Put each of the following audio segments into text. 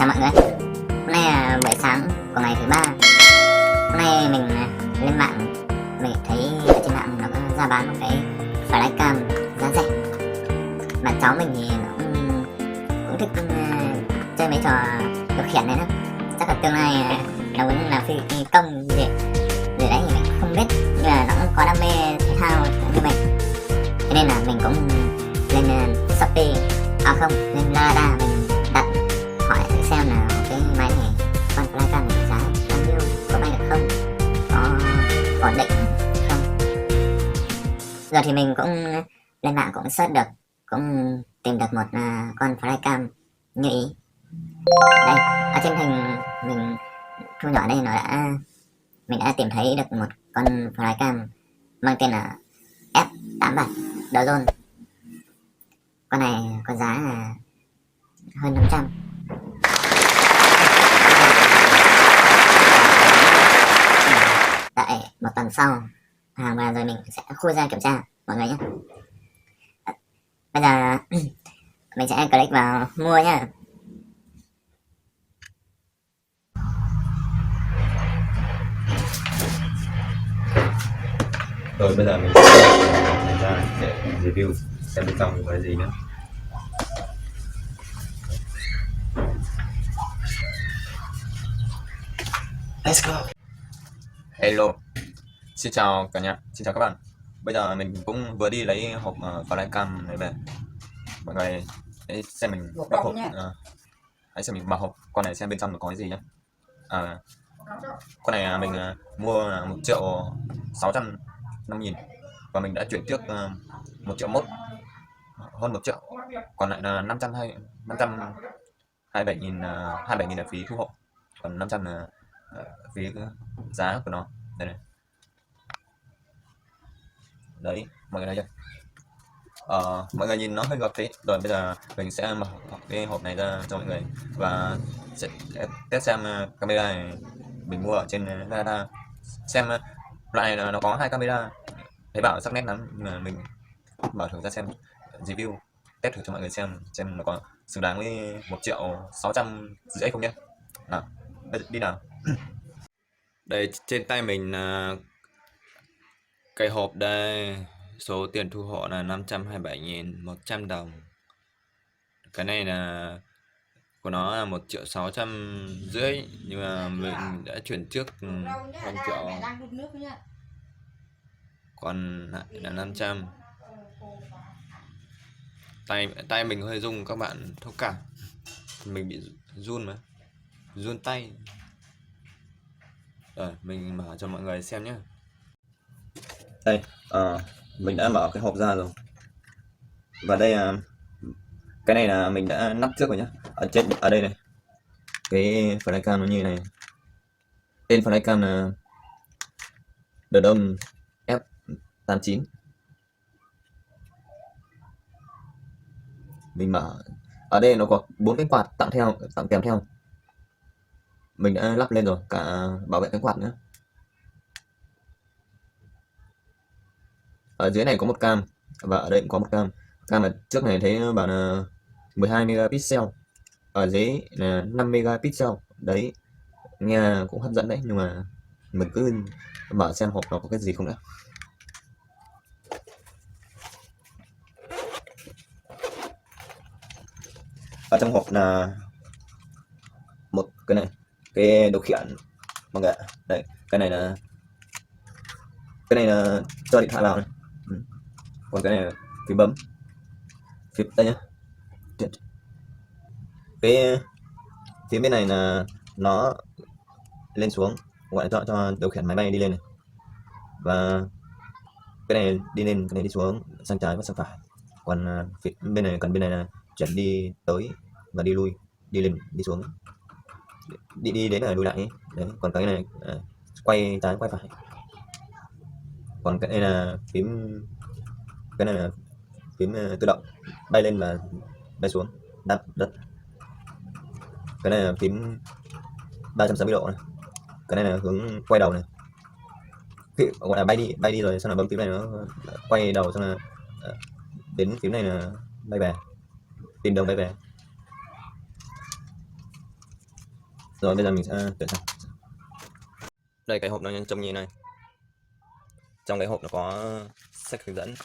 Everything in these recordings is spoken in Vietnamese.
Chào mọi người. Hôm nay là buổi sáng của ngày thứ ba. Hôm nay mình lên mạng, mình thấy ở trên mạng nó có ra bán một cái flycam giá rẻ. Mà cháu mình thì nó cũng thích chơi mấy trò điều khiển này lắm. Chắc là tương lai nó muốn làm phi công gì đấy thì mình không biết, nhưng mà nó cũng có đam mê thể thao như mình. Thế nên là mình cũng lên Shopee, lên Lazada, mình đặt hỏi thử xem là cái máy này, con flycam này giá bao nhiêu, có bay được không, có ổn định không. Giờ thì mình cũng lên mạng cũng search được, cũng tìm được một con flycam như ý. Đây, ở trên hình mình thu nhỏ đây, mình đã tìm thấy được một con flycam mang tên là F87 Drone. Con này có giá là hơn 500. Đợi một tuần sau hàng vào rồi mình sẽ khui ra kiểm tra mọi người nhé. Bây giờ mình sẽ click vào mua nhá. Rồi bây giờ mình sẽ ra để review xem bên trong có cái gì nữa. Let's go. Hello, xin chào cả nhà, xin chào các bạn. Bây giờ mình cũng vừa đi lấy hộp flycam này về. Mọi người hãy xem mình bóc hộp, hãy xem mình mở hộp con này xem bên trong nó có cái gì nhé. Con này mình mua là 1.650.000 và mình đã chuyển trước 1.1 triệu, hơn 1 triệu, còn lại là 527.000 là phí thu hộ, còn 500 là phí giá của nó. Đây này, đấy mọi người thấy chưa? Mọi người nhìn nó hơi gập thế. Rồi bây giờ mình sẽ mở cái hộp này ra cho mọi người và sẽ test xem camera này mình mua ở trên Lazada, xem loại này nó có 2 camera, thấy bảo sắc nét lắm, nhưng mà mình mở thử ra xem, review test thử cho mọi người xem nó có xứng đáng với 1.650.000 không nhé. Nào, đi nào. Đây trên tay mình là cái hộp đây, số tiền thu hộ là 527.100 đồng. Cái này là của nó là 1.650.000, nhưng mà mình đã chuyển trước hơn triệu, còn lại là 500. Tay mình hơi rung các bạn thông cảm, mình bị run mà, run tay. Rồi mình mở cho mọi người xem nhé. Đây, mình đã mở cái hộp ra rồi. Và đây là cái này là mình đã lắp trước rồi nhá. Ở đây này, cái flycam nó như này. Tên flycam là Drone F89. Mình mở, ở đây nó có 4 cái quạt tặng kèm theo. Mình đã lắp lên rồi, cả bảo vệ cái quạt nữa. Ở dưới này có một cam và ở đây cũng có một cam. Cam ở trước này thấy bảo là 12 megapixel, ở dưới là 5 megapixel. Đấy, nghe cũng hấp dẫn đấy, nhưng mà mình cứ mở xem hộp nó có cái gì không đã. Ở trong hộp là một cái này, cái điều khiển mọi người ạ. Đây, cái này là cho điện thoại vào này. Còn cái này là phím bấm, phím đây nhá. Cái phím bên này là nó lên xuống, gọi là cho điều khiển máy bay đi lên này, và cái này đi lên, cái này đi xuống, sang trái và sang phải. Còn bên này là chuyển đi tới và đi lui, đi lên đi xuống, đi đến là lùi lại ấy. Đấy, còn cái này quay trái quay phải. Còn cái này là phím tự động bay lên và bay xuống đáp đất. Cái này là phím 360 độ này. Cái này là hướng quay đầu này, gọi là bay đi rồi xong là bấm phím này nó quay đầu, xong là đến phím này là bay về, tìm đường bay về. Rồi bây giờ mình sẽ tuyển sang. Đây cái hộp nó trông như thế này. Trong cái hộp nó có sách hướng dẫn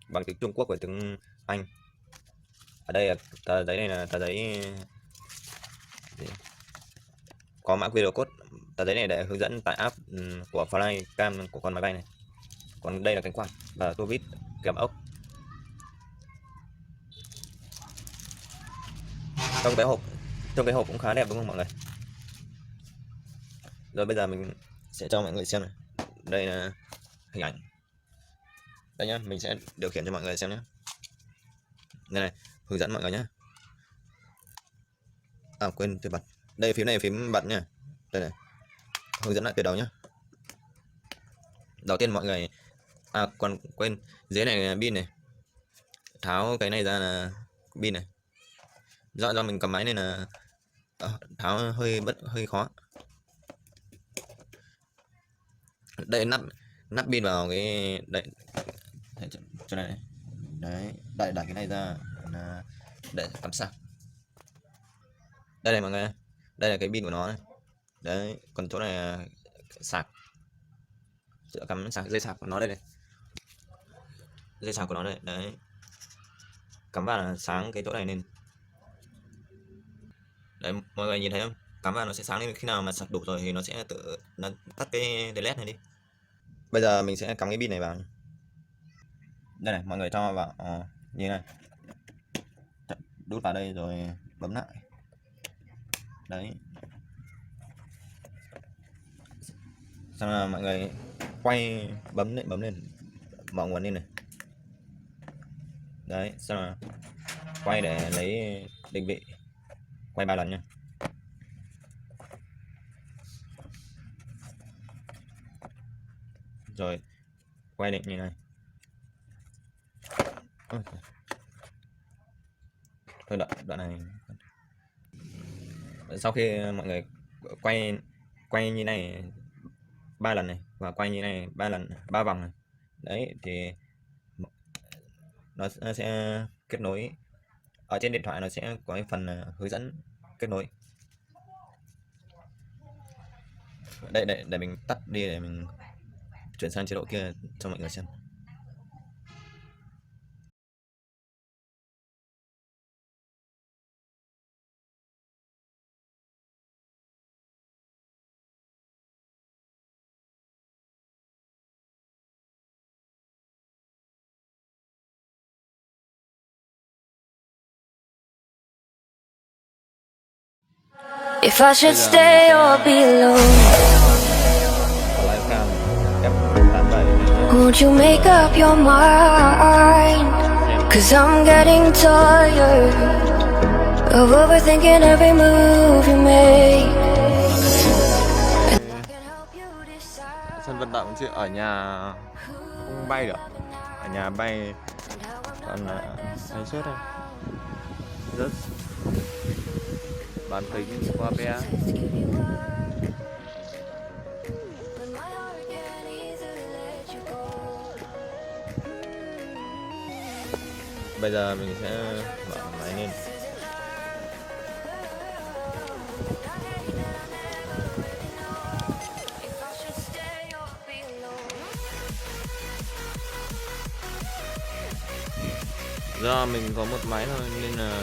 bằng tiếng Trung Quốc và tiếng Anh. Ở đây là tờ giấy này là tờ giấy có mã QR code. Tờ giấy này để hướng dẫn tải app của Flycam của con máy bay này. Còn đây là cánh quạt và tua vít kèm ốc. Trong cái hộp cũng khá đẹp đúng không mọi người? Rồi bây giờ mình sẽ cho mọi người xem này. Đây là hình ảnh. Đây nhá, mình sẽ điều khiển cho mọi người xem nhé. Đây này, hướng dẫn mọi người nhé. À quên tôi bật. Đây phím này phím bật nha. Đây này. Hướng dẫn lại từ đầu nhé. Đầu tiên mọi người còn quên dưới này là pin này. Tháo cái này ra là pin này. Do mình cầm máy nên là tháo hơi khó. Đây nắp pin vào cái đây chỗ này. Đấy, đẩy cái này ra là để cắm sạc. Đây này mọi người, đây là cái pin của nó này. Đấy, còn chỗ này là sạc. Chỗ cắm sạc, dây sạc của nó đây này. Dây sạc của nó đây, đấy. Cắm vào là sáng cái chỗ này lên. Đấy, mọi người nhìn thấy không? Cắm vào nó sẽ sáng lên, khi nào mà sạc đủ rồi thì nó sẽ tự tắt cái led này đi. Bây giờ mình sẽ cắm cái pin này vào. Đây này, mọi người cho vào như này. Đút vào đây rồi bấm lại. Đấy. Xong là mọi người quay bấm lên mở nguồn lên này. Đấy, xong là quay để lấy định vị. Quay 3 lần nha. Rồi quay định như này. Thôi đoạn này. Sau khi mọi người quay như này 3 lần này và quay như này 3 vòng này. Đấy thì nó sẽ kết nối. Ở trên điện thoại nó sẽ có cái phần hướng dẫn kết nối. Đây để mình tắt đi để mình chuyển sang chế độ kia cho mọi người xem. If I should stay or be alone, won't you make up your mind? 'Cause I'm getting tired of overthinking every move you make. Sân vận động chứ ở nhà không bay được. Ở nhà bay còn hay rớt thôi. Rớt bán kính qua bé. Bây giờ mình sẽ mở máy lên. Do mình có một máy thôi nên là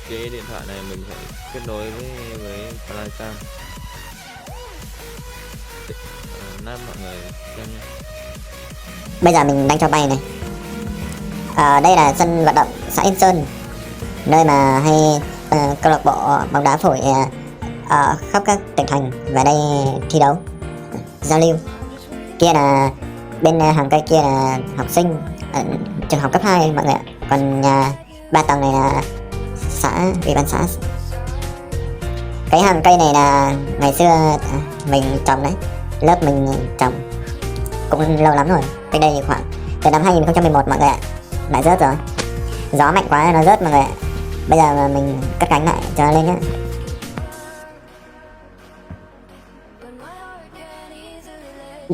cái điện thoại này mình phải kết nối với Flycam. Nam mọi người xem nhé. Bây giờ mình đang cho bay này. Đây là sân vận động xã Yên Sơn, nơi mà hay câu lạc bộ bóng đá phổi ở khắp các tỉnh thành về đây thi đấu, giao lưu. Kia là bên hàng cây kia là học sinh trường học cấp 2 mọi người ạ. Còn nhà 3 tầng này là xã, ủy ban xã. Cái hàng cây này là ngày xưa mình trồng đấy, lớp mình trồng cũng lâu lắm rồi, cách đây khoảng từ năm 2011 mọi người ạ. Lại rớt rồi, gió mạnh quá nó rớt mọi người ạ. Bây giờ mà mình cất cánh lại cho nó lên nhé.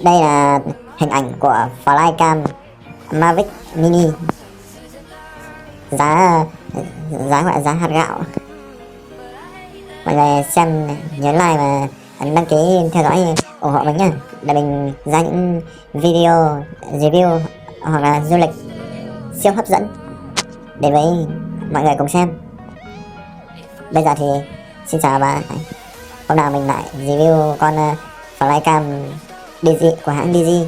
Đây là hình ảnh của Flycam Mavic Mini, giá gọi là giá hạt gạo. mọi người xem nhớ like và đăng ký theo dõi ủng hộ mình nhá, để mình ra những video review hoặc là du lịch siêu hấp dẫn đến với mọi người cùng xem. Bây giờ thì xin chào và hôm nào mình lại review con flycam DJI của hãng DJI.